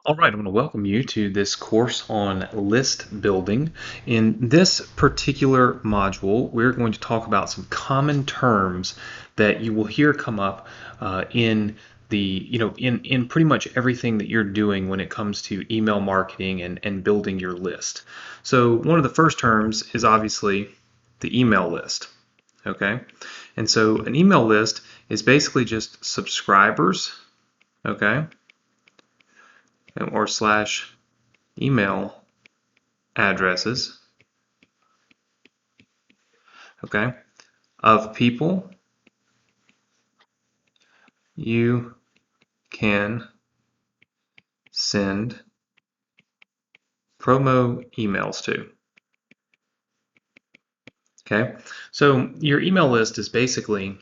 All right, I want to welcome you to this course on list building. In this particular module, we're going to talk about some common terms that you will hear come up in pretty much everything that you're doing when it comes to email marketing and building your list. So one of the first terms is obviously the email list. Okay, and so an email list is basically just subscribers. Okay, or slash email addresses, okay, of people you can send promo emails to. Okay, so your email list is basically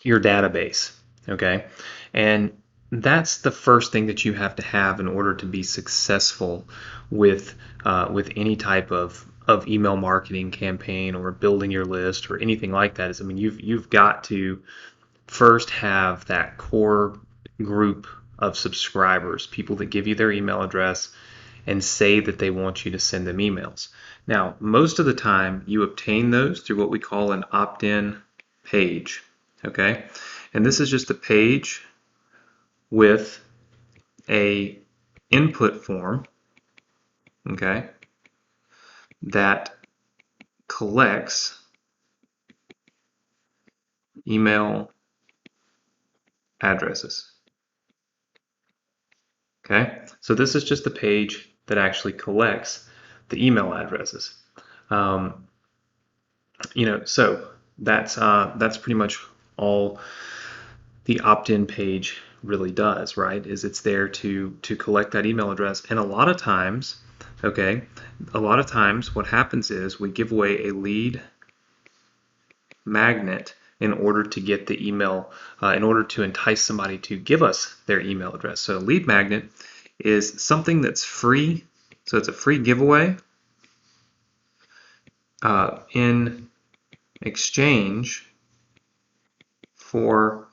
your database. Okay, and that's the first thing that you have to have in order to be successful with any type of email marketing campaign or building your list or anything like that. Is, I mean, you've got to first have that core group of subscribers, people that give you their email address and say that they want you to send them emails. Now, most of the time you obtain those through what we call an opt-in page, okay? And this is just a page with a input form, okay, that collects email addresses. Okay, so this is just the page that actually collects the email addresses. Um, so that's pretty much all the opt-in page really does, right? Is it's there to collect that email address, and a lot of times, okay, what happens is we give away a lead magnet in order to get the email, in order to entice somebody to give us their email address. So a lead magnet is something that's free, so it's a free giveaway in exchange for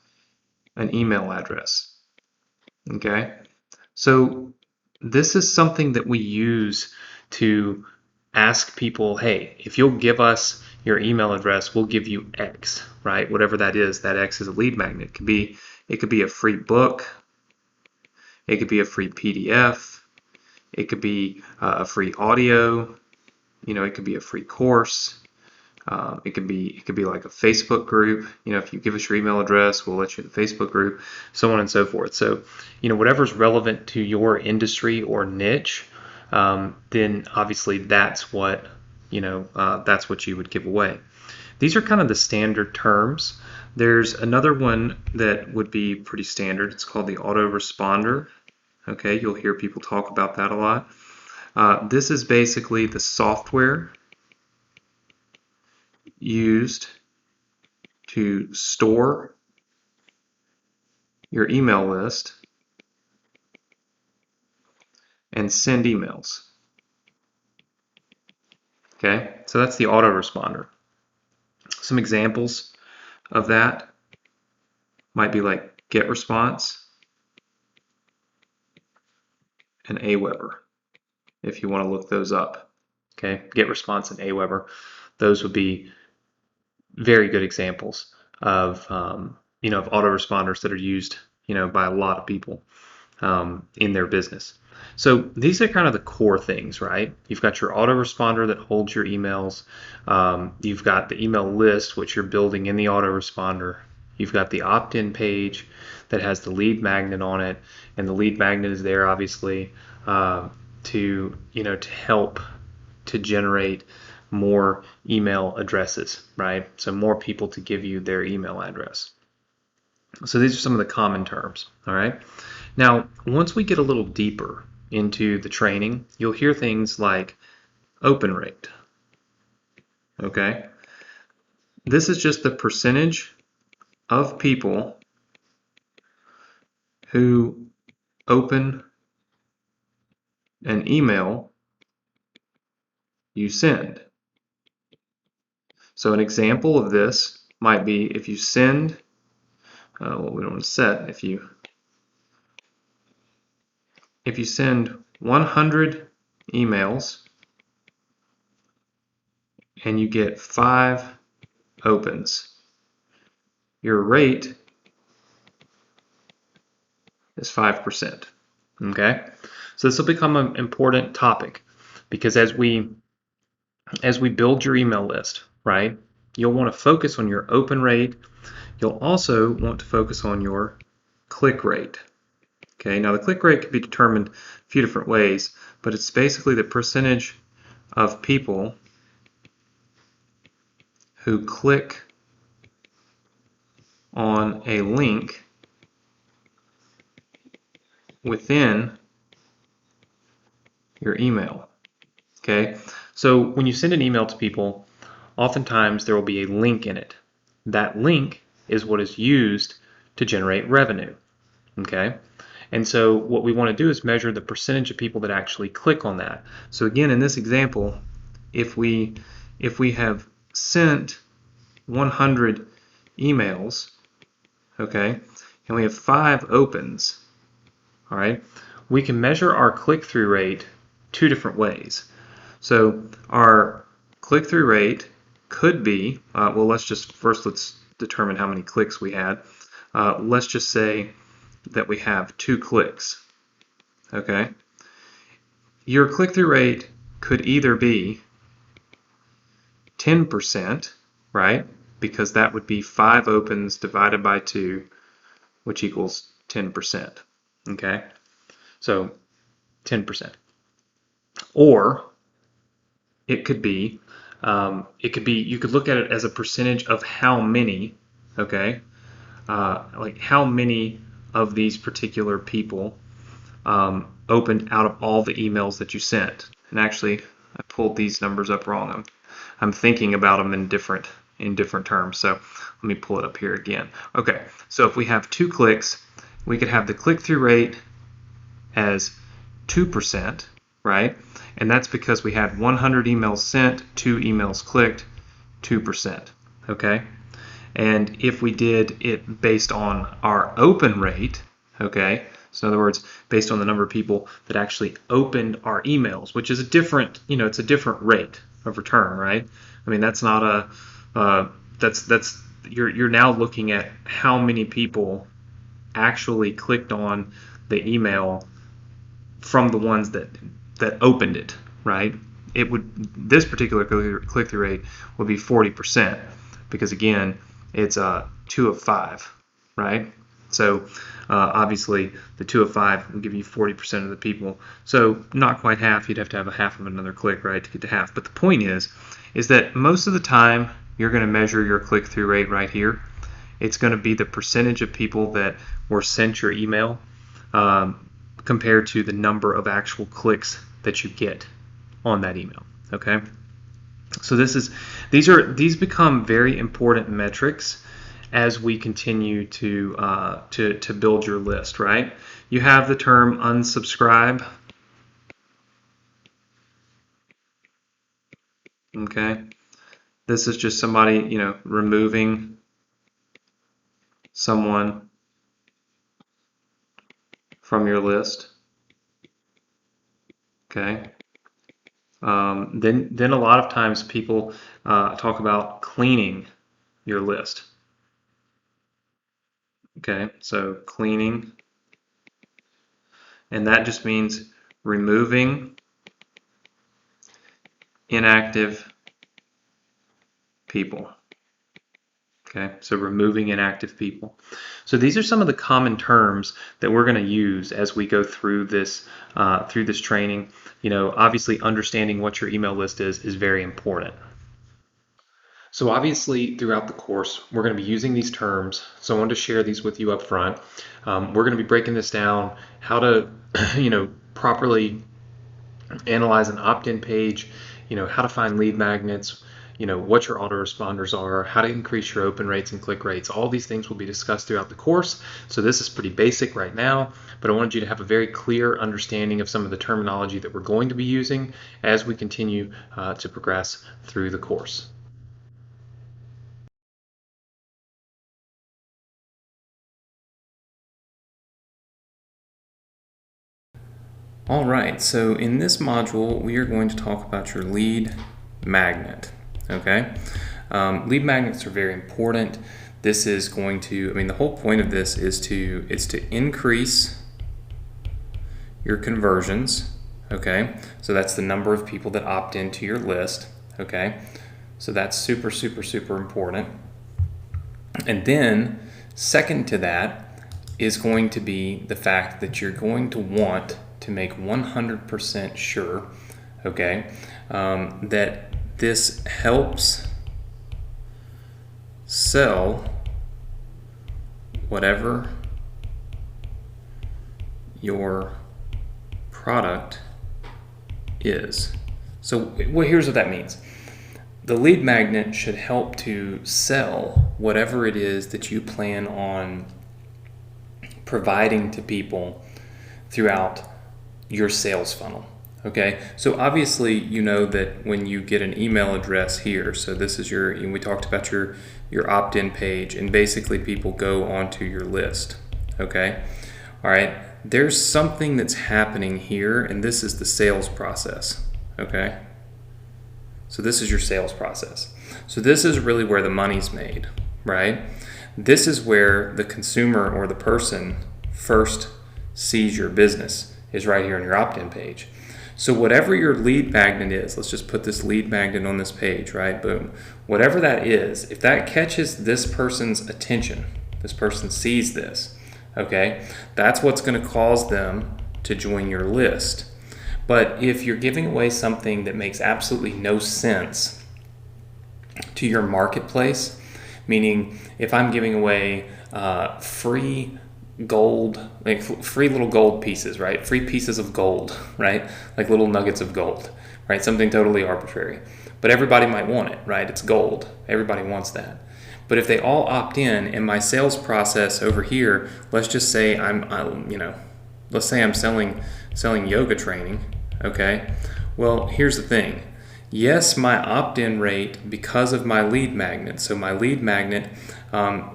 an email address. Okay, so this is something that we use to ask people, hey, if you'll give us your email address, we'll give you X, right? Whatever that is, that X is a lead magnet. It could be a free book, it could be a free PDF, it could be a free audio, it could be a free course. It could be like a Facebook group. If you give us your email address, we'll let you in the Facebook group, so on and so forth. So, whatever's relevant to your industry or niche, then obviously that's what you would give away. These are kind of the standard terms. There's another one that would be pretty standard. It's called the autoresponder. Okay, you'll hear people talk about that a lot. This is basically the software used to store your email list and send emails. Okay, so that's the autoresponder. Some examples of that might be like GetResponse and Aweber, if you want to look those up. Okay, GetResponse and Aweber, those would be very good examples of of autoresponders that are used by a lot of people in their business. So these are kind of the core things, right? You've got your autoresponder that holds your emails. You've got the email list, which you're building in the autoresponder. You've got the opt-in page that has the lead magnet on it, and the lead magnet is there obviously to help to generate more email addresses, right? So more people to give you their email address. So these are some of the common terms, all right? Now, once we get a little deeper into the training, you'll hear things like open rate, okay? This is just the percentage of people who open an email you send. So an example of this might be if you send, we don't want to set, if you if you send 100 emails and you get 5 opens, your rate is 5%. Okay, so this will become an important topic because as we build your email list, right, you'll want to focus on your open rate. You'll also want to focus on your click rate. Okay, now the click rate can be determined a few different ways, but it's basically the percentage of people who click on a link within your email. Okay, so when you send an email to people, oftentimes there will be a link in it. That link is what is used to generate revenue. Okay, and so what we want to do is measure the percentage of people that actually click on that. So again, in this example, if we have sent 100 emails, okay, and we have 5 opens, all right, we can measure our click-through rate 2 different ways. So our click-through rate could be, well, let's determine how many clicks we had. Let's just say that we have 2 clicks, okay? Your click-through rate could either be 10%, right? Because that would be 5 opens divided by 2, which equals 10%, okay? So 10%. Or it could be, you could look at it as a percentage of how many, okay? Like how many of these particular people opened out of all the emails that you sent. And actually, I pulled these numbers up wrong. I'm thinking about them in different terms. So let me pull it up here again. Okay, so if we have 2 clicks, we could have the click-through rate as 2%, right? And that's because we had 100 emails sent, 2 emails clicked, 2%, okay? And if we did it based on our open rate, okay, so in other words, based on the number of people that actually opened our emails, which is a different, it's a different rate of return, right? I mean, that's not you're now looking at how many people actually clicked on the email from the ones that opened it, right? This particular click-through rate would be 40% because again, it's 2 of 5, right? So obviously the 2 of 5 will give you 40% of the people. So not quite half. You'd have to have a half of another click, right, to get to half. But the point is that most of the time you're going to measure your click-through rate right here. It's going to be the percentage of people that were sent your email compared to the number of actual clicks that you get on that email. Okay, so these become very important metrics as we continue to build your list. Right? You have the term unsubscribe. Okay, this is just somebody removing someone from your list. Okay. Then a lot of times people talk about cleaning your list. Okay, so cleaning, and that just means removing inactive people. Okay, so removing inactive people. So these are some of the common terms that we're going to use as we go through this training. Obviously understanding what your email list is very important. So obviously throughout the course, we're going to be using these terms. So I wanted to share these with you up front. We're going to be breaking this down, how to, properly analyze an opt-in page, how to find lead magnets, what your autoresponders are, how to increase your open rates and click rates. All these things will be discussed throughout the course. So this is pretty basic right now, but I wanted you to have a very clear understanding of some of the terminology that we're going to be using as we continue to progress through the course. All right, so in this module, we are going to talk about your lead magnet, okay? Lead magnets are very important. This is going to, the whole point of this is to increase your conversions, okay? So that's the number of people that opt into your list, okay? So that's super, super, super important. And then second to that is going to be the fact that you're going to want to make 100% sure, okay, that this helps sell whatever your product is. So here's what that means. The lead magnet should help to sell whatever it is that you plan on providing to people throughout your sales funnel. Okay, so obviously you know that when you get an email address here, so this is we talked about your opt-in page, and basically people go onto your list. Okay, all right, there's something that's happening here, and this is the sales process. Okay, so this is your sales process. So this is really where the money's made, right? This is where the consumer or the person first sees your business, is right here on your opt-in page. So whatever your lead magnet is, let's just put this lead magnet on this page, right? Boom. Whatever that is, if that catches this person's attention, this person sees this, okay, that's what's going to cause them to join your list. But if you're giving away something that makes absolutely no sense to your marketplace, meaning if I'm giving away free gold, like free little gold pieces, right? Free pieces of gold, right? Like little nuggets of gold, right? Something totally arbitrary. But everybody might want it, right? It's gold. Everybody wants that. But if they all opt in my sales process over here, let's just say let's say I'm selling yoga training, okay? Well, here's the thing. Yes, my opt-in rate, because of my lead magnet, so my lead magnet,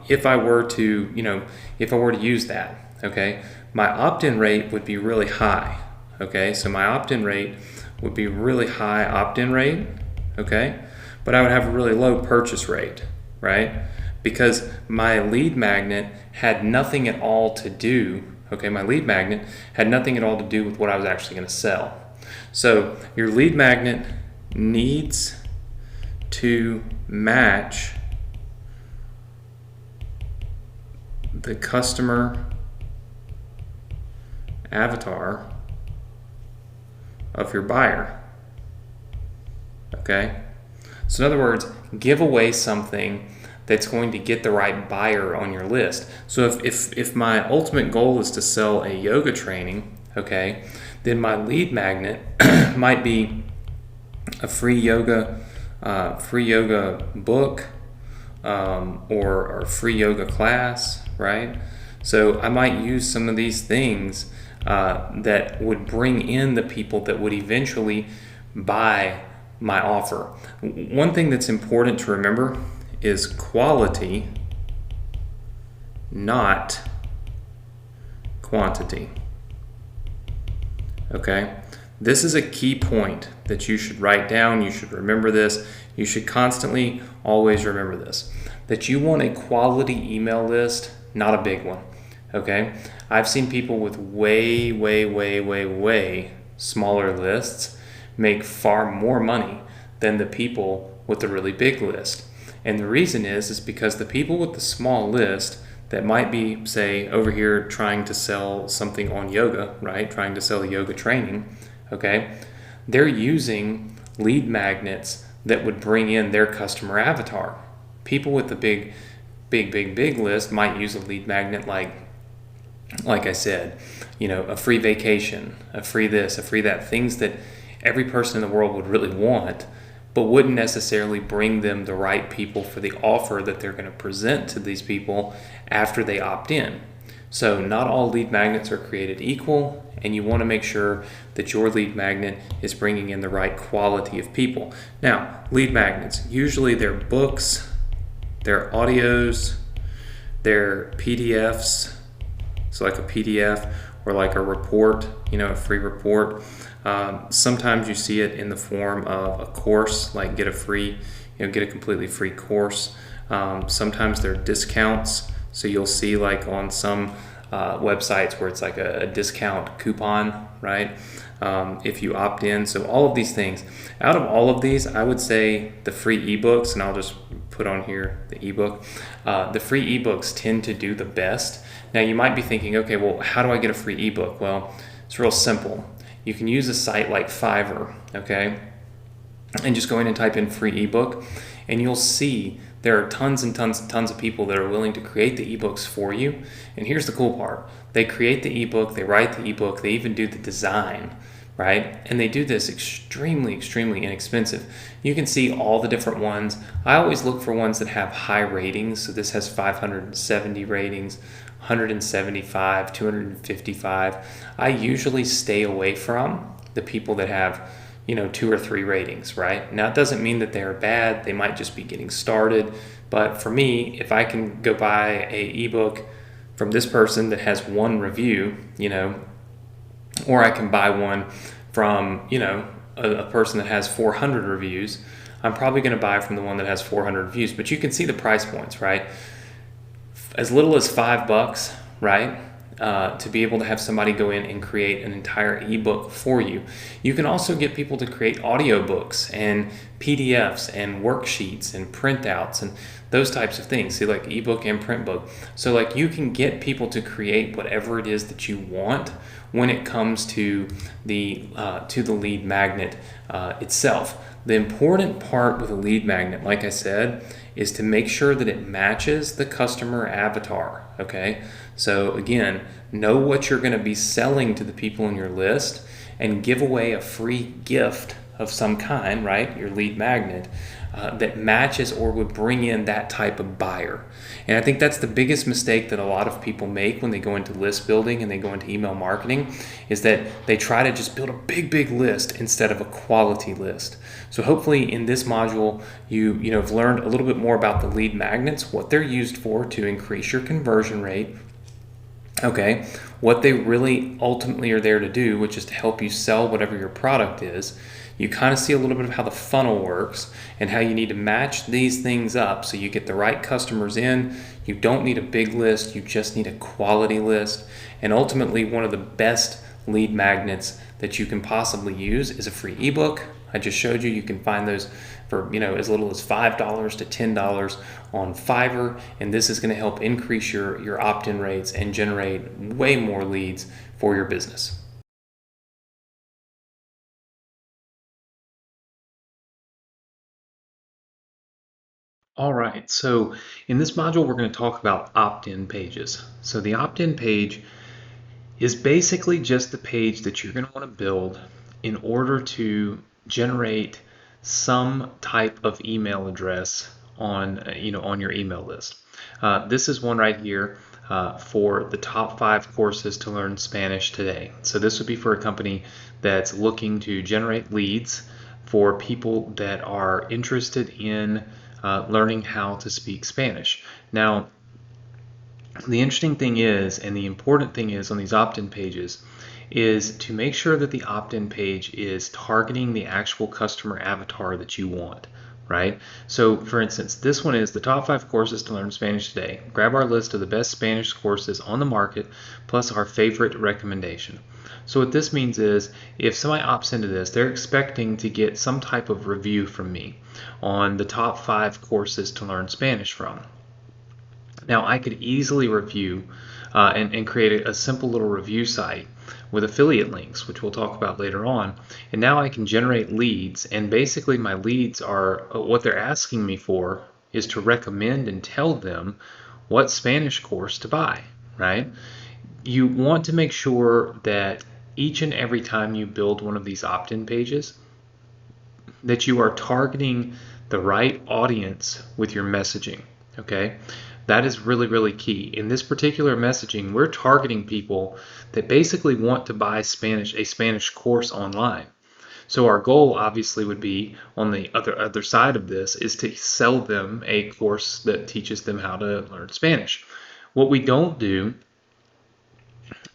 if I were to use that, okay, my opt-in rate would be really high, okay? So my opt-in rate would be really high opt-in rate, okay? But I would have a really low purchase rate, right? Because my lead magnet had nothing at all to do, okay, my lead magnet had nothing at all to do with what I was actually going to sell. So your lead magnet needs to match the customer avatar of your buyer. Okay? So in other words, give away something that's going to get the right buyer on your list. So if my ultimate goal is to sell a yoga training, okay, then my lead magnet might be a free yoga book, or free yoga class, right? So I might use some of these things that would bring in the people that would eventually buy my offer. One thing that's important to remember is quality, not quantity. Okay? This is a key point that you should write down. You should remember this. You should constantly always remember this, that you want a quality email list, not a big one. Okay? I've seen people with way smaller lists make far more money than the people with the really big list. And the reason is because the people with the small list that might be, say, over here trying to sell something on yoga, right? Trying to sell yoga training, okay? They're using lead magnets that would bring in their customer avatar. People with the big list might use a lead magnet like I said, a free vacation, a free this, a free that, things that every person in the world would really want, but wouldn't necessarily bring them the right people for the offer that they're going to present to these people after they opt in. So not all lead magnets are created equal, and you want to make sure that your lead magnet is bringing in the right quality of people. Now, lead magnets, usually they're books, they're audios, they're PDFs, so like a PDF, or like a report, a free report. Sometimes you see it in the form of a course, like get a completely free course. Sometimes there are discounts. So you'll see like on some websites where it's like a discount coupon, right? If you opt in. So all of these things. Out of all of these, I would say the free ebooks, and I'll just put on here the ebook. The free ebooks tend to do the best. Now you might be thinking, okay, well, how do I get a free ebook? Well, it's real simple. You can use a site like Fiverr, okay, and just go in and type in free ebook, and you'll see there are tons and tons and tons of people that are willing to create the ebooks for you. And here's the cool part: they create the ebook, they write the ebook, they even do the design, right? And they do this extremely, extremely inexpensive. You can see all the different ones. I always look for ones that have high ratings. So this has 570 ratings, 175, 255. I usually stay away from the people that have 2 or 3 ratings, right? Now, it doesn't mean that they're bad. They might just be getting started. But for me, if I can go buy a ebook from this person that has 1 review, or I can buy one from, a person that has 400 reviews, I'm probably going to buy from the one that has 400 reviews. But you can see the price points, right? As little as $5, right? To be able to have somebody go in and create an entire ebook for you. You can also get people to create audiobooks and PDFs and worksheets and printouts and those types of things. See, like ebook and print book. So like you can get people to create whatever it is that you want when it comes to the lead magnet itself. The important part with a lead magnet, like I said, is to make sure that it matches the customer avatar, okay? So again, know what you're going to be selling to the people in your list and give away a free gift of some kind, right? Your lead magnet that matches or would bring in that type of buyer. And I think that's the biggest mistake that a lot of people make when they go into list building and they go into email marketing, is that they try to just build a big list instead of a quality list. So hopefully in this module, you have learned a little bit more about the lead magnets, what they're used for to increase your conversion rate, okay, what they really ultimately are there to do, which is to help you sell whatever your product is. You kind of see a little bit of how the funnel works and how you need to match these things up so you get the right customers in. You don't need a big list, you just need a quality list. And ultimately, one of the best lead magnets that you can possibly use is a free ebook. I just showed you can find those for as little as $5 to $10 on Fiverr, and this is going to help increase your opt-in rates and generate way more leads for your business. All right, so in this module, we're going to talk about opt-in pages. So the opt-in page is basically just the page that you're going to want to build in order to generate some type of email address on your email list. This is one right here for the top 5 courses to learn Spanish today. So this would be for a company that's looking to generate leads for people that are interested in learning how to speak Spanish. Now, the interesting thing is, and the important thing is on these opt-in pages, is to make sure that the opt-in page is targeting the actual customer avatar that you want, right? So for instance, this one is the top 5 courses to learn Spanish today. Grab our list of the best Spanish courses on the market, plus our favorite recommendation. So what this means is, if somebody opts into this, they're expecting to get some type of review from me on the top 5 courses to learn Spanish from. Now, I could easily review and create a simple little review site with affiliate links, which we'll talk about later on. And now I can generate leads, and basically my leads are what they're asking me for is to recommend and tell them what Spanish course to buy, right? You want to make sure that each and every time you build one of these opt-in pages, that you are targeting the right audience with your messaging, okay? That is really, really key. In this particular messaging, we're targeting people that basically want to buy a Spanish course online. So our goal obviously would be, on the other side of this, is to sell them a course that teaches them how to learn Spanish. What we don't do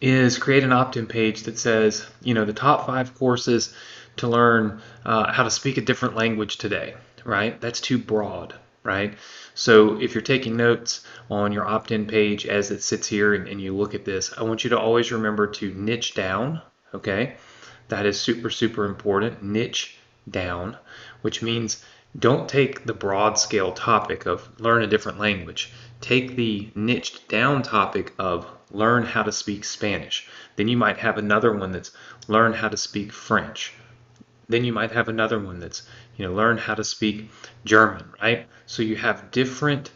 is create an opt-in page that says, the top 5 courses to learn how to speak a different language today, right? That's too broad, right? So if you're taking notes on your opt-in page as it sits here and you look at this, I want you to always remember to niche down, okay? That is super, super important. Niche down, which means don't take the broad scale topic of learn a different language. Take the niched down topic of learn how to speak Spanish. Then you might have another one that's learn how to speak French. Then you might have another one that's, learn how to speak German, right? So you have different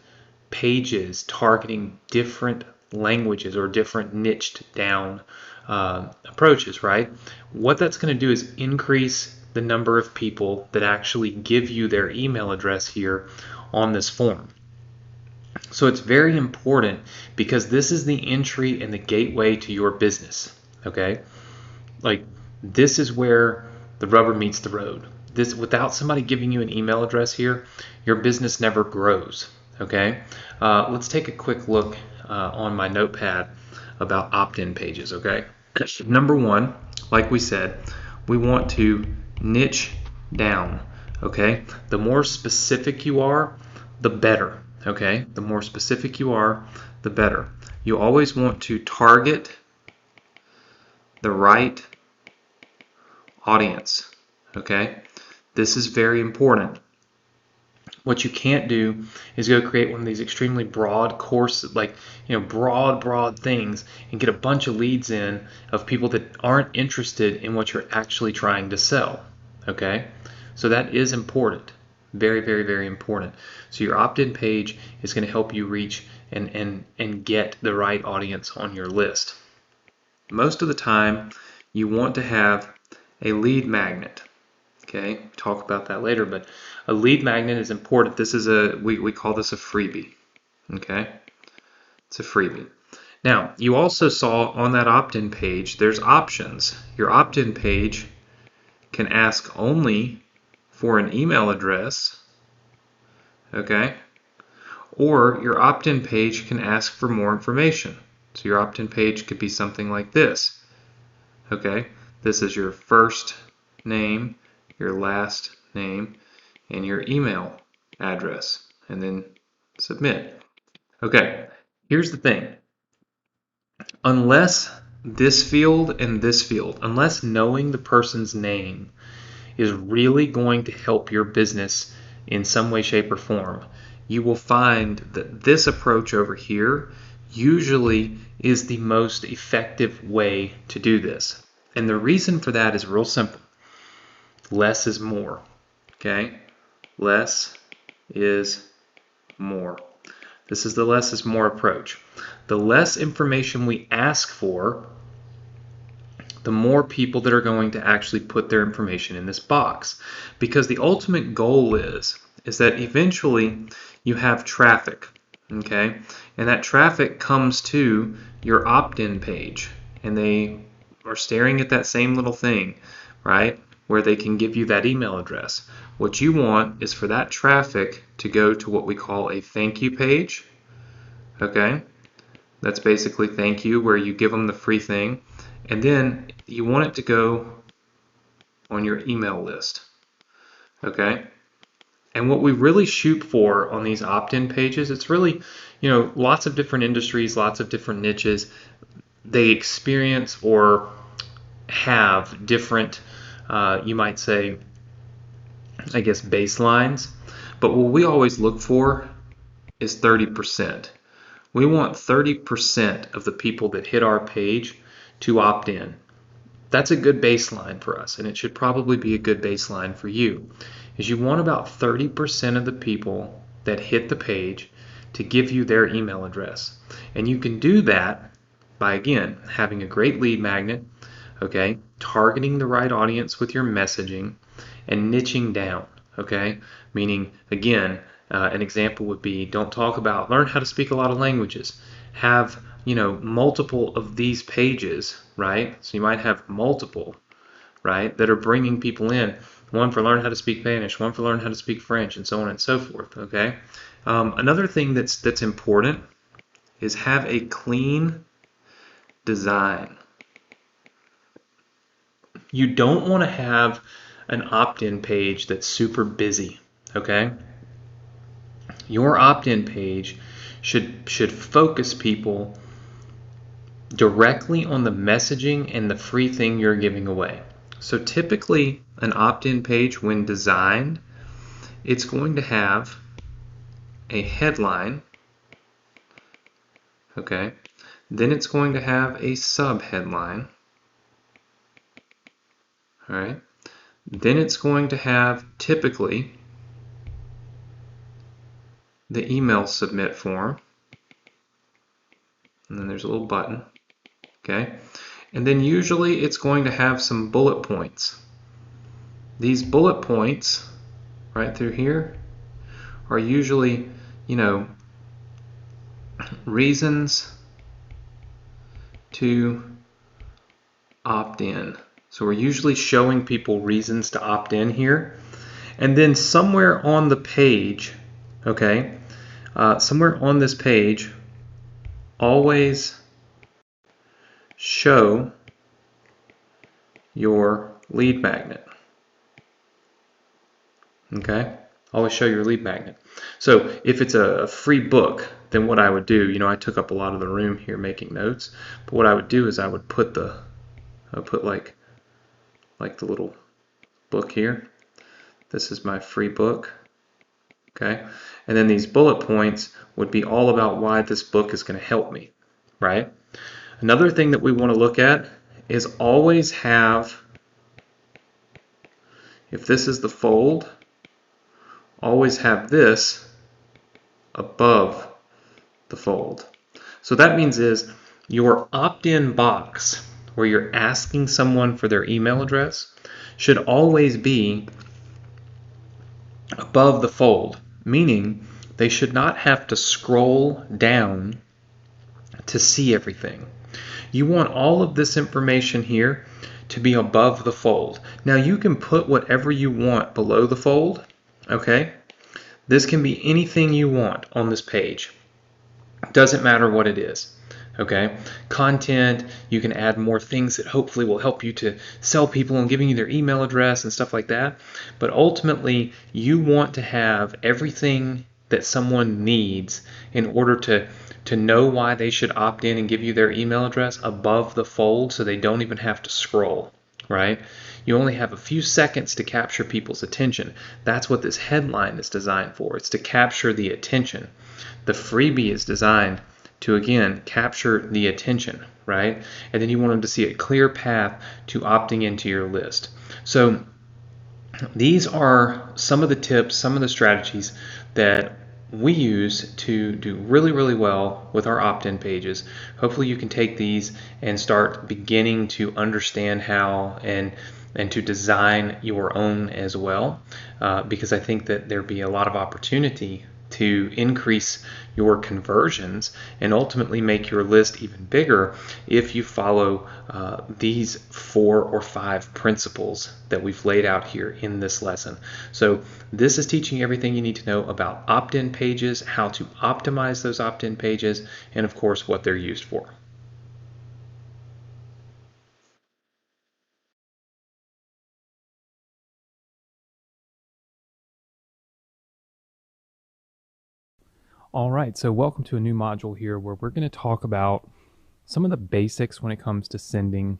pages targeting different languages or different niched down approaches, right? What that's going to do is increase the number of people that actually give you their email address here on this form. So it's very important because this is the entry and the gateway to your business, okay? Like, this is where the rubber meets the road. This, without somebody giving you an email address here, your business never grows, okay? Let's take a quick look on my notepad about opt-in pages, okay? Number one, like we said, we want to niche down, okay? The more specific you are, the better, okay? The more specific you are, the better. You always want to target the right audience, okay? This is very important. What you can't do is go create one of these extremely broad courses, like, broad things, and get a bunch of leads in of people that aren't interested in what you're actually trying to sell, okay? So that is important. Very, very, very important. So your opt-in page is going to help you reach and get the right audience on your list. Most of the time, you want to have a lead magnet. Okay, talk about that later, but a lead magnet is important. This is we call this a freebie. Okay, it's a freebie. Now, you also saw on that opt-in page, there's options. Your opt-in page can ask only for an email address, okay? Or your opt-in page can ask for more information. So your opt-in page could be something like this, okay? This is your first name, your last name, and your email address, and then submit. Okay, here's the thing. Unless this field and this field, unless knowing the person's name is really going to help your business in some way, shape, or form, you will find that this approach over here usually is the most effective way to do this. And the reason for that is real simple. Less is more, okay? Less is more. This is the less is more approach. The less information we ask for, the more people that are going to actually put their information in this box. Because the ultimate goal is that eventually you have traffic, okay? And that traffic comes to your opt-in page, and they are staring at that same little thing, right? Where they can give you that email address. What you want is for that traffic to go to what we call a thank you page, okay? That's basically thank you, where you give them the free thing, and then you want it to go on your email list, okay? And what we really shoot for on these opt-in pages, it's really, lots of different industries, lots of different niches, they experience or have different, you might say, I guess, baselines. But what we always look for is 30%. We want 30% of the people that hit our page to opt in. That's a good baseline for us, and it should probably be a good baseline for you. Is you want about 30% of the people that hit the page to give you their email address. And you can do that by, again, having a great lead magnet, okay, targeting the right audience with your messaging, and niching down, okay? Meaning, again, an example would be, don't talk about learn how to speak a lot of languages. Have, multiple of these pages, right? So you might have multiple, right, that are bringing people in. One for learn how to speak Spanish, one for learn how to speak French, and so on and so forth, okay? Another thing that's important is have a clean design. You don't want to have an opt-in page that's super busy, okay? Your opt-in page should focus people directly on the messaging and the free thing you're giving away. So typically an opt-in page, when designed, it's going to have a headline, okay? Then it's going to have a sub-headline, all right? Then it's going to have typically the email submit form, and then there's a little button, okay? And then usually it's going to have some bullet points. These bullet points right through here are usually, reasons to opt in. So we're usually showing people reasons to opt in here. And then somewhere on the page, okay, somewhere on this page, always show your lead magnet. Okay, always show your lead magnet. So if it's a free book, then what I would do, I took up a lot of the room here making notes, but what I would do is I would put like the little book here. This is my free book. Okay, and then these bullet points would be all about why this book is going to help me, right? Another thing that we want to look at is always have, if this is the fold, always have this above the fold. So that means is your opt-in box where you're asking someone for their email address should always be above the fold, meaning they should not have to scroll down to see everything. You want all of this information here to be above the fold. Now you can put whatever you want below the fold, okay? This can be anything you want on this page. Doesn't matter what it is, okay? Content, you can add more things that hopefully will help you to sell people and giving you their email address and stuff like that. But ultimately, you want to have everything that someone needs in order to know why they should opt in and give you their email address above the fold so they don't even have to scroll, right? You only have a few seconds to capture people's attention. That's what this headline is designed for. It's to capture the attention. The freebie is designed to, again, capture the attention, right? And then you want them to see a clear path to opting into your list. So these are some of the tips, some of the strategies that we use to do really, really well with our opt-in pages. Hopefully you can take these and start beginning to understand how and to design your own as well, because I think that there'd be a lot of opportunity to increase your conversions and ultimately make your list even bigger if you follow these 4 or 5 principles that we've laid out here in this lesson. So this is teaching everything you need to know about opt-in pages, how to optimize those opt-in pages, and of course what they're used for. All right, so welcome to a new module here where we're going to talk about some of the basics when it comes to sending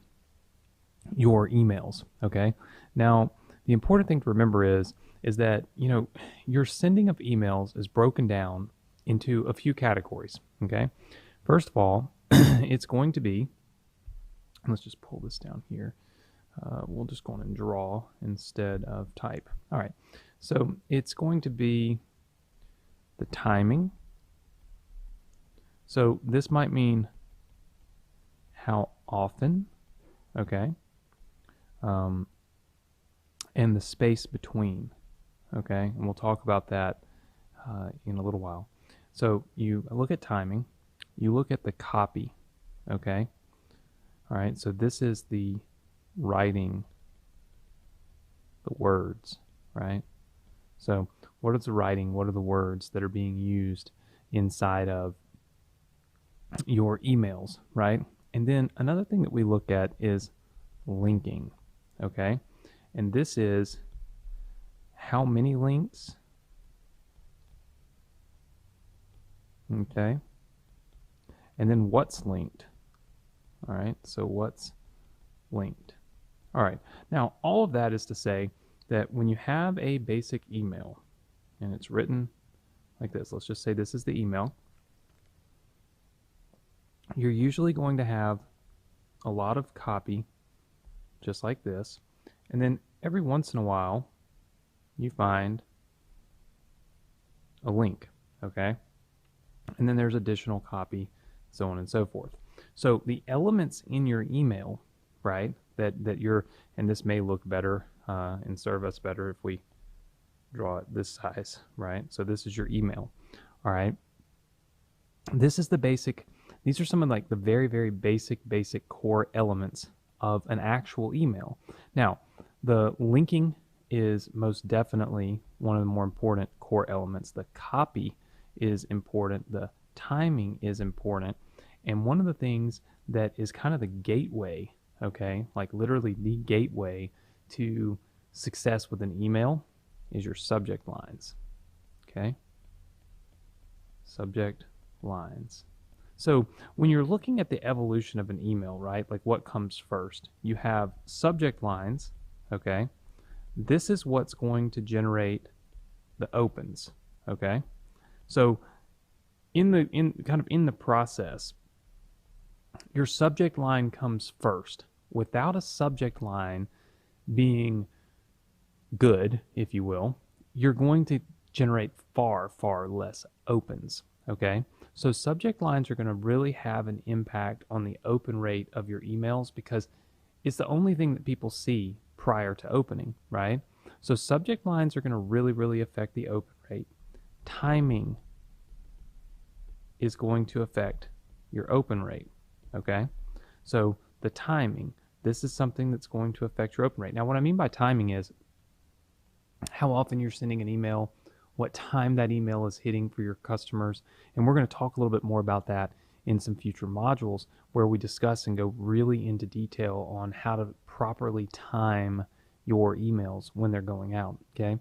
your emails, okay? Now, the important thing to remember is that, your sending of emails is broken down into a few categories, okay? First of all, it's going to be, let's just pull this down here. We'll just go on and draw instead of type. All right, so it's going to be the timing. So this might mean how often, okay, and the space between, okay, and we'll talk about that in a little while. So you look at timing, you look at the copy, okay, all right, so this is the writing, the words, right? So what is the writing? What are the words that are being used inside of your emails, right? And then another thing that we look at is linking, okay? And this is how many links, okay? And then what's linked, all right? So what's linked? All right, now all of that is to say that when you have a basic email and it's written like this, let's just say this is the email, you're usually going to have a lot of copy just like this, and then every once in a while you find a link, okay? And then there's additional copy, so on and so forth. So the elements in your email, right, that you're, and this may look better and serve us better if we draw it this size, right? So this is your email, all right? This is the basic, these are some of like the very, very basic core elements of an actual email. Now, the linking is most definitely one of the more important core elements. The copy is important. The timing is important. And one of the things that is kind of the gateway, okay, like literally the gateway to success with an email is your subject lines, okay? Subject lines. So when you're looking at the evolution of an email, right, like what comes first? You have subject lines, okay? This is what's going to generate the opens, okay? So in the process, your subject line comes first. Without a subject line being good, if you will, you're going to generate far less opens, okay? So subject lines are going to really have an impact on the open rate of your emails because it's the only thing that people see prior to opening, right? So subject lines are going to really affect the open rate. Timing is going to affect your open rate, okay? So the timing, this is something that's going to affect your open rate. Now, what I mean by timing is how often you're sending an email, what time that email is hitting for your customers, and we're going to talk a little bit more about that in some future modules where we discuss and go really into detail on how to properly time your emails when they're going out, okay?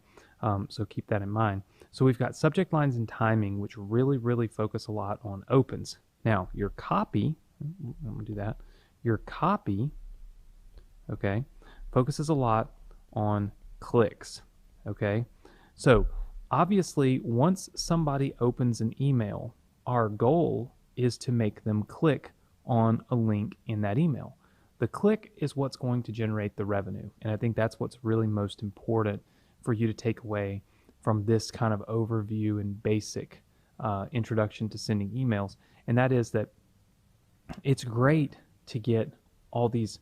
So keep that in mind. So we've got subject lines and timing, which really focus a lot on opens. Now, your copy, I'm going to do that. Your copy, okay, focuses a lot on clicks, okay? So obviously, once somebody opens an email, our goal is to make them click on a link in that email. The click is what's going to generate the revenue. And I think that's what's really most important for you to take away from this kind of overview and basic introduction to sending emails. And that is that it's great to get all these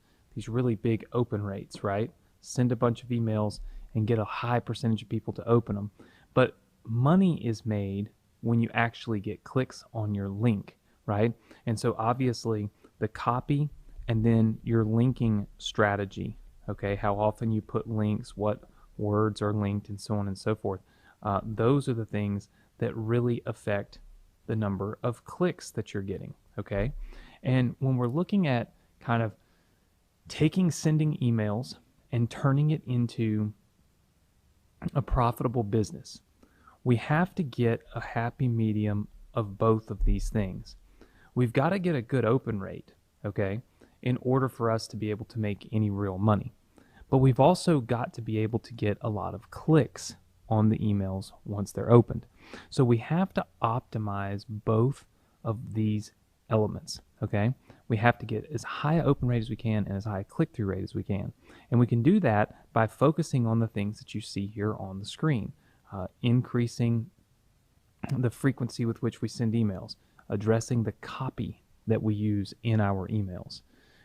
really big open rates, right? Send a bunch of emails and get a high percentage of people to open them. But money is made when you actually get clicks on your link, right? And so obviously the copy and then your linking strategy, okay, how often you put links, what words are linked, and so on and so forth. Those are the things that really affect the number of clicks that you're getting, okay? And when we're looking at kind of taking sending emails and turning it into a profitable business, we have to get a happy medium of both of these things. We've got to get a good open rate, okay, in order for us to be able to make any real money. But we've also got to be able to get a lot of clicks on the emails once they're opened. So we have to optimize both of these elements, okay? We have to get as high an open rate as we can and as high a click-through rate as we can. And we can do that by focusing on the things that you see here on the screen. Increasing the frequency with which we send emails, addressing the copy that we use in our emails,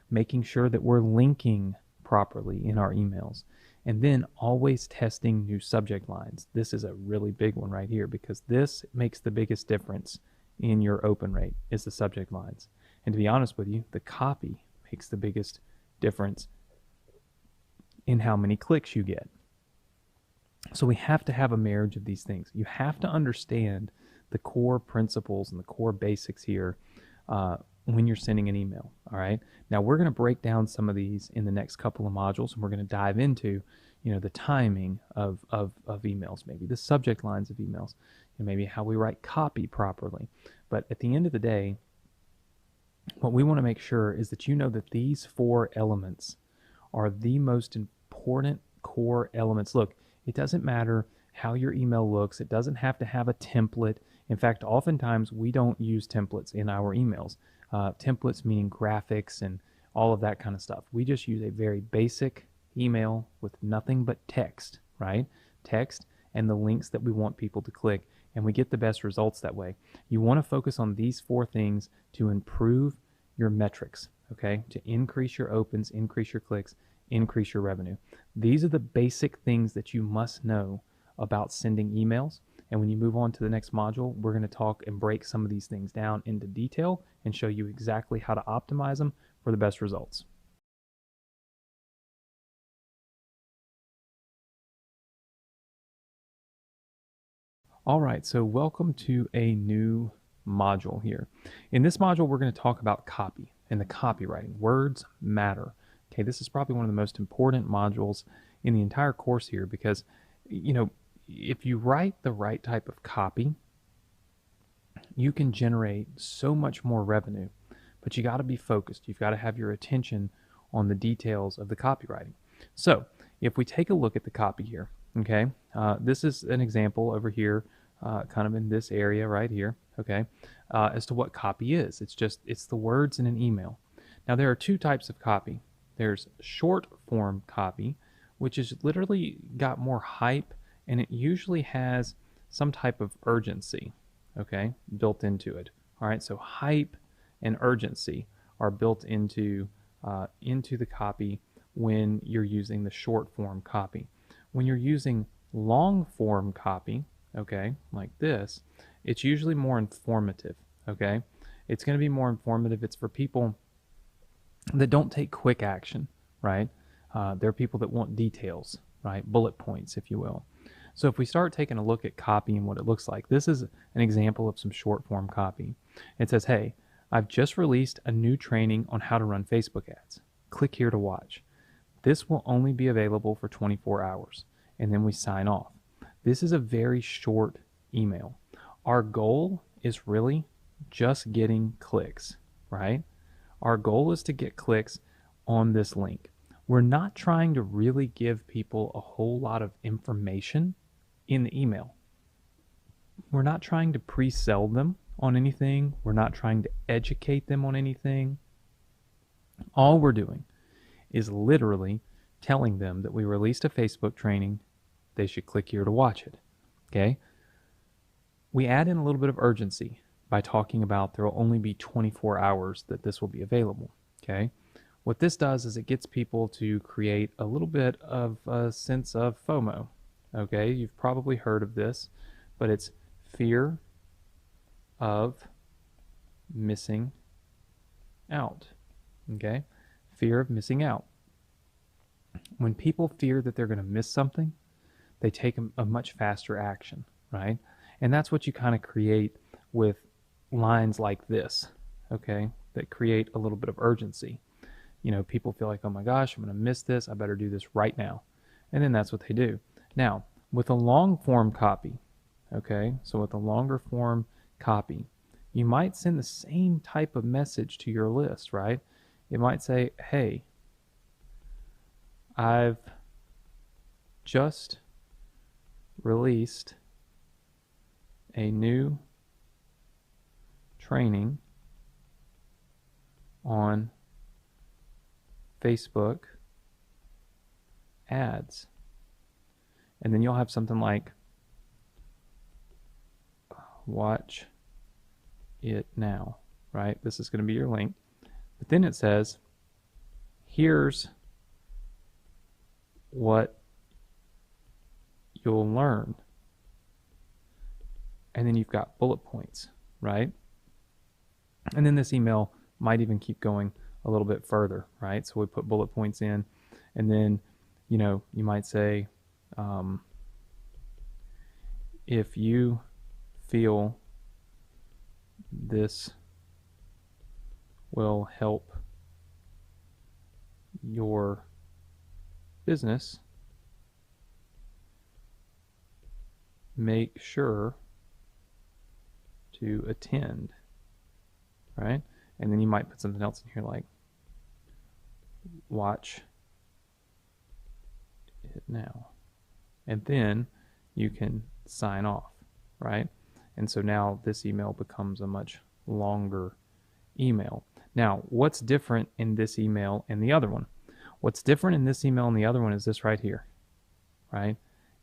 making sure that we're linking properly in our emails, and then always testing new subject lines. This is a really big one right here because this makes the biggest difference in your open rate is the subject lines. And to be honest with you, the copy makes the biggest difference in how many clicks you get. So we have to have a marriage of these things. You have to understand the core principles and the core basics here when you're sending an email. All right. Now we're going to break down some of these in the next couple of modules, and we're going to dive into, the timing of emails, maybe the subject lines of emails, and maybe how we write copy properly. But at the end of the day, what we want to make sure is that you know that these 4 elements are the most important core elements. Look, it doesn't matter how your email looks. It doesn't have to have a template. In fact, oftentimes we don't use templates in our emails. Templates meaning graphics and all of that kind of stuff. We just use a very basic email with nothing but text, right? Text and the links that we want people to click, and we get the best results that way. You want to focus on these 4 things to improve your metrics, okay? To increase your opens, increase your clicks, increase your revenue. These are the basic things that you must know about sending emails. And when you move on to the next module, we're going to talk and break some of these things down into detail and show you exactly how to optimize them for the best results. All right, so welcome to a new module here. In this module, we're going to talk about copy and the copywriting. Words matter. Okay, this is probably one of the most important modules in the entire course here because, if you write the right type of copy, you can generate so much more revenue, but you got to be focused. You've got to have your attention on the details of the copywriting. So if we take a look at the copy here, okay, this is an example over here, kind of in this area right here, okay, as to what copy is. It's the words in an email. Now there are 2 types of copy. There's short form copy, which is literally got more hype, and it usually has some type of urgency, okay, built into it. All right, so hype and urgency are built into the copy when you're using the short form copy. When you're using long form copy, okay, like this, it's usually more informative, okay? It's going to be more informative. It's for people that don't take quick action, right? They're people that want details, right? Bullet points, if you will. So if we start taking a look at copy and what it looks like, this is an example of some short form copy. It says, hey, I've just released a new training on how to run Facebook ads. Click here to watch. This will only be available for 24 hours. And then we sign off. This is a very short email. Our goal is really just getting clicks, right? Our goal is to get clicks on this link. We're not trying to really give people a whole lot of information in the email. We're not trying to pre-sell them on anything. We're not trying to educate them on anything. All we're doing is literally telling them that we released a Facebook training. They should click here to watch it. Okay? We add in a little bit of urgency by talking about there will only be 24 hours that this will be available. Okay? What this does is it gets people to create a little bit of a sense of FOMO. Okay? You've probably heard of this, but it's fear of missing out. Okay? Fear of missing out. When people fear that they're going to miss something, they take a much faster action, right? And that's what you kind of create with lines like this, okay, that create a little bit of urgency. People feel like, oh my gosh, I'm going to miss this. I better do this right now. And then that's what they do. Now, with a long form copy, okay, so with a longer form copy, you might send the same type of message to your list, right? It might say, hey, I've just released a new training on Facebook ads. And then you'll have something like, watch it now, right? This is going to be your link. But then it says, here's what you'll learn. And then you've got bullet points, right? And then this email might even keep going a little bit further, right? So we put bullet points in, and then, you might say, if you feel this will help your business, make sure to attend, right? And then you might put something else in here like watch it now. And then you can sign off, right? And so now this email becomes a much longer email. Now, what's different in this email and the other one? What's different in this email and the other one is this right here, right?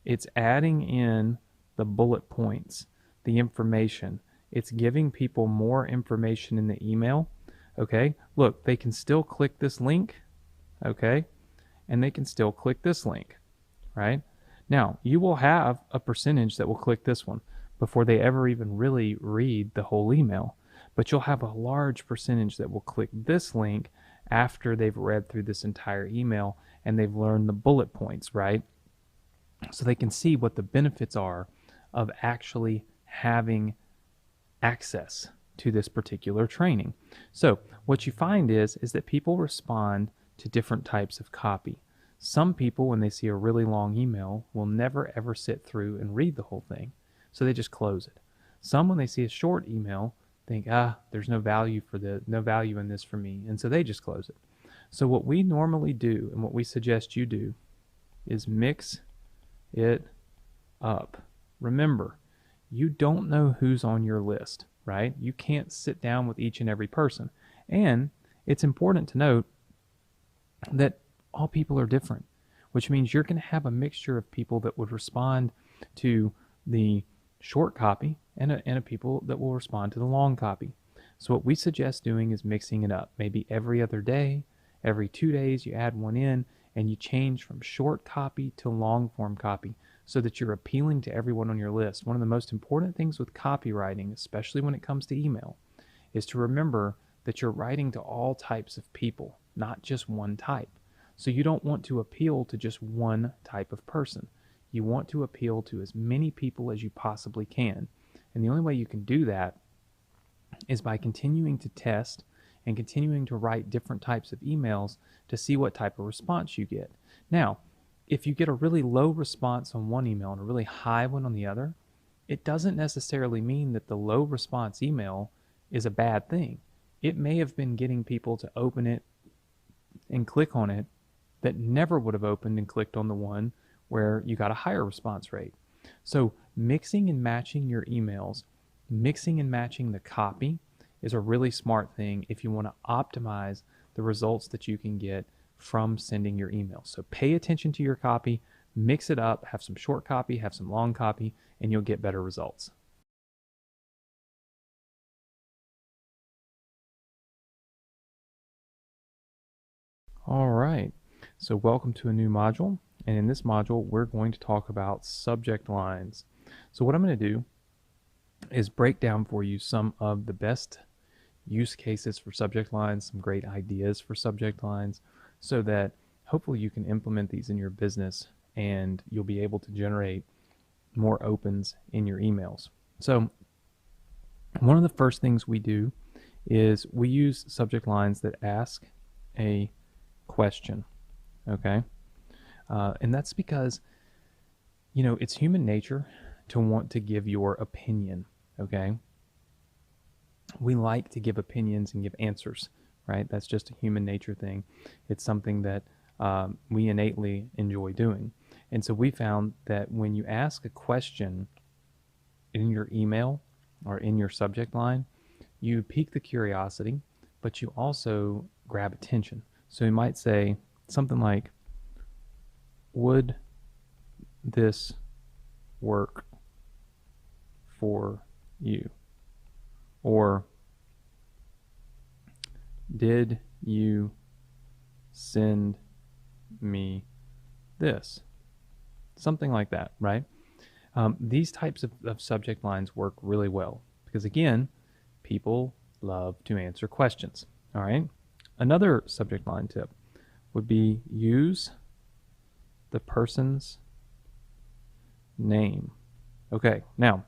It's adding in the bullet points, the information. It's giving people more information in the email, okay? Look, they can still click this link, okay? And they can still click this link, right? Now, you will have a percentage that will click this one before they ever even really read the whole email. But you'll have a large percentage that will click this link after they've read through this entire email and they've learned the bullet points, right? So they can see what the benefits are of actually having access to this particular training. So what you find is that people respond to different types of copy. Some people, when they see a really long email, will never ever sit through and read the whole thing. So they just close it. Some, when they see a short email, think, there's no value in this for me. And so they just close it. So what we normally do and what we suggest you do is mix it up. Remember, you don't know who's on your list, right? You can't sit down with each and every person. And it's important to note that all people are different, which means you're going to have a mixture of people that would respond to the short copy and a people that will respond to the long copy. So what we suggest doing is mixing it up. Maybe every other day, every 2 days, you add one in and you change from short copy to long form copy so that you're appealing to everyone on your list. One of the most important things with copywriting, especially when it comes to email, is to remember that you're writing to all types of people, not just one type. So you don't want to appeal to just one type of person. You want to appeal to as many people as you possibly can. And the only way you can do that is by continuing to test and continuing to write different types of emails to see what type of response you get. Now, if you get a really low response on one email and a really high one on the other, it doesn't necessarily mean that the low response email is a bad thing. It may have been getting people to open it and click on it that never would have opened and clicked on the one where you got a higher response rate. So mixing and matching your emails, mixing and matching the copy is a really smart thing if you want to optimize the results that you can get from sending your emails. So pay attention to your copy, mix it up, have some short copy, have some long copy, and you'll get better results. All right, so welcome to a new module. And in this module, we're going to talk about subject lines. So what I'm going to do is break down for you some of the best use cases for subject lines, some great ideas for subject lines, so that hopefully you can implement these in your business and you'll be able to generate more opens in your emails. So one of the first things we do is we use subject lines that ask a question, okay? And that's because, it's human nature to want to give your opinion, okay? We like to give opinions and give answers, right? That's just a human nature thing. It's something that we innately enjoy doing. And so we found that when you ask a question in your email or in your subject line, you pique the curiosity, but you also grab attention. So you might say something like, would this work for you? Or did you send me this? Something like that, right? These types of subject lines work really well because, again, people love to answer questions, all right? Another subject line tip would be use the person's name. Okay, now,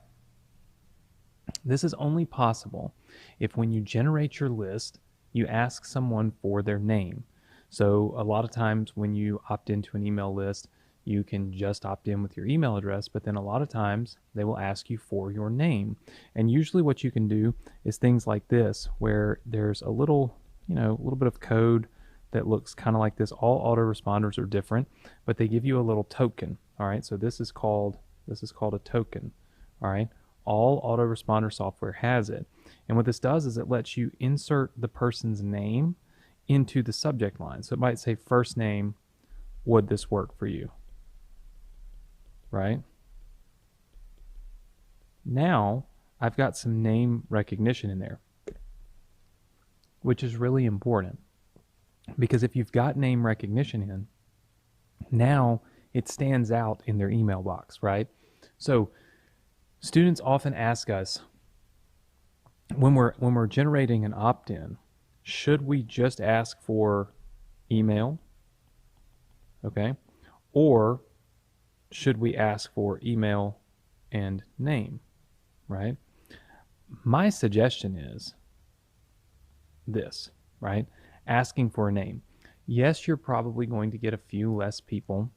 this is only possible if when you generate your list, you ask someone for their name. So a lot of times when you opt into an email list, you can just opt in with your email address, but then a lot of times they will ask you for your name. And usually what you can do is things like this, where there's a little bit of code that looks kind of like this. All autoresponders are different, but they give you a little token. All right, so this is called a token. All right, all autoresponder software has it. And what this does is it lets you insert the person's name into the subject line. So it might say first name, would this work for you? Right? Now I've got some name recognition in there, which is really important, because if you've got name recognition in, now it stands out in their email box, right? So students often ask us, when we're generating an opt-in, should we just ask for email? Okay? Or should we ask for email and name, right? My suggestion is this, right? Asking for a name. Yes, you're probably going to get a few less people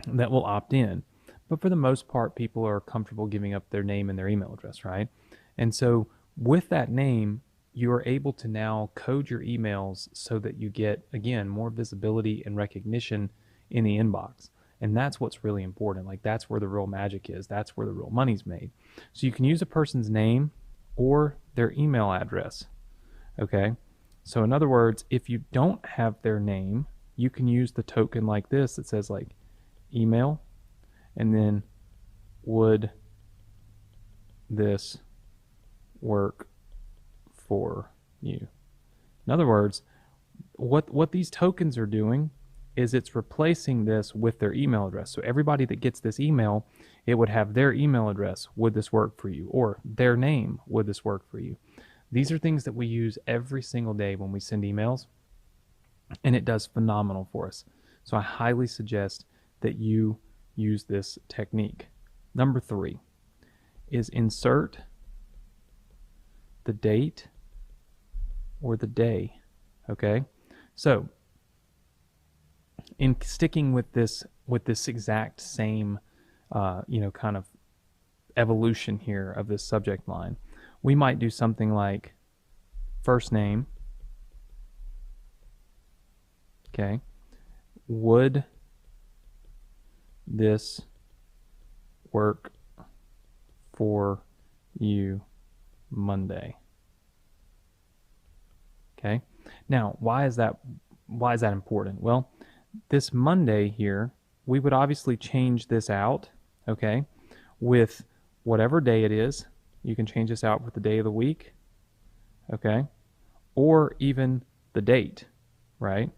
that will opt in, but for the most part, people are comfortable giving up their name and their email address, right? And so with that name, you are able to now code your emails so that you get, again, more visibility and recognition in the inbox. And that's what's really important. Like, that's where the real magic is. That's where the real money's made. So you can use a person's name or their email address. Okay? So in other words, if you don't have their name, you can use the token like this that says like email, and then would this work for you? In other words, what these tokens are doing is it's replacing this with their email address. So everybody that gets this email, it would have their email address, would this work for you? Or their name, would this work for you? These are things that we use every single day when we send emails, and it does phenomenal for us. So I highly suggest that you use this technique. Number 3 is insert the date or the day, okay? So in sticking with this exact same kind of evolution here of this subject line, we might do something like first name, okay, would this work for you Monday? Okay, now why is that important? Well, this Monday here, we would obviously change this out, okay, with whatever day it is. You can change this out with the day of the week, okay, or even the date, right?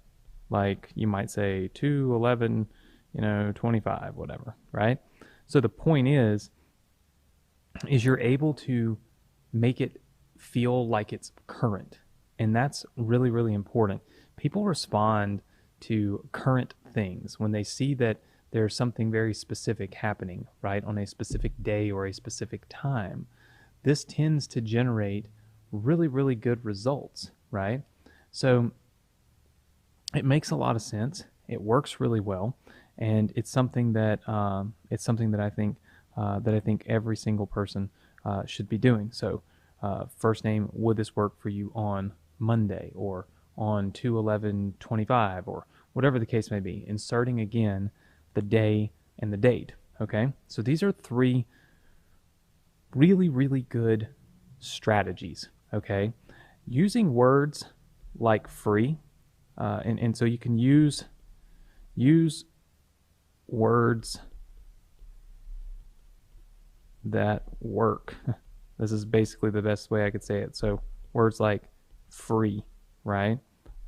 Like you might say 2/11/25, whatever, right? So the point is you're able to make it feel like it's current, and that's really, really important. People respond to current things when they see that there's something very specific happening, right, on a specific day or a specific time. This tends to generate really, really good results, right? So it makes a lot of sense. It works really well, and it's something that I think every single person should be doing. So first name, would this work for you on Monday or on 2/11/25 or whatever the case may be? Inserting again the day and the date. Okay, so these are 3 really, really good strategies. Okay, using words like free, and so you can use words that work. This is basically the best way I could say it. So words like free, right?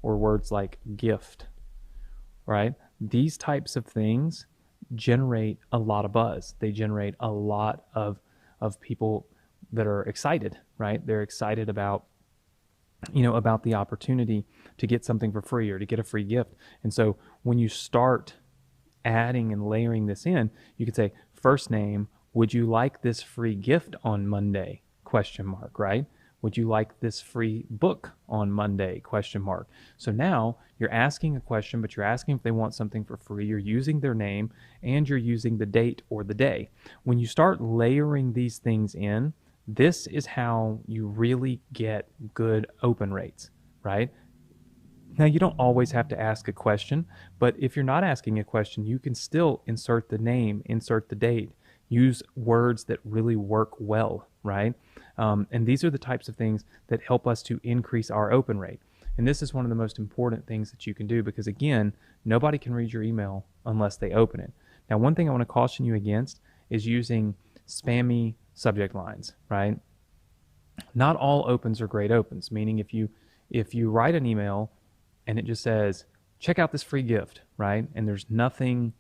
Or words like gift, right? These types of things generate a lot of buzz. They generate a lot of people that are excited, right? They're excited about the opportunity to get something for free or to get a free gift. And so when you start adding and layering this in, you could say first name, would you like this free gift on Monday? ? Right? Would you like this free book on Monday? Question mark. So now you're asking a question, but you're asking if they want something for free. You're using their name and you're using the date or the day. When you start layering these things in, this is how you really get good open rates, right? Now, you don't always have to ask a question, but if you're not asking a question, you can still insert the name, insert the date, use words that really work well, right? And these are the types of things that help us to increase our open rate. And this is one of the most important things that you can do because, again, nobody can read your email unless they open it. Now, one thing I want to caution you against is using spammy subject lines, right? Not all opens are great opens, meaning if you write an email and it just says, check out this free gift, right? And there's nothing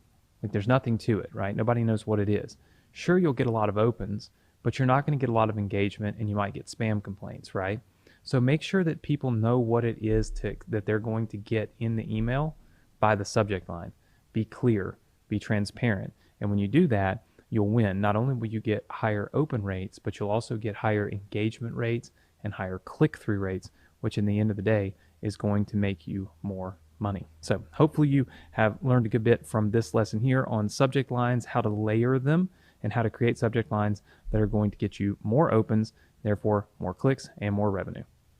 to it, right? Nobody knows what it is. Sure, you'll get a lot of opens, but you're not going to get a lot of engagement and you might get spam complaints, right? So make sure that people know what it is that they're going to get in the email by the subject line. Be clear, be transparent. And when you do that, you'll win. Not only will you get higher open rates, but you'll also get higher engagement rates and higher click-through rates, which in the end of the day is going to make you more money. So hopefully you have learned a good bit from this lesson here on subject lines, how to layer them, and how to create subject lines that are going to get you more opens, therefore more clicks and more revenue.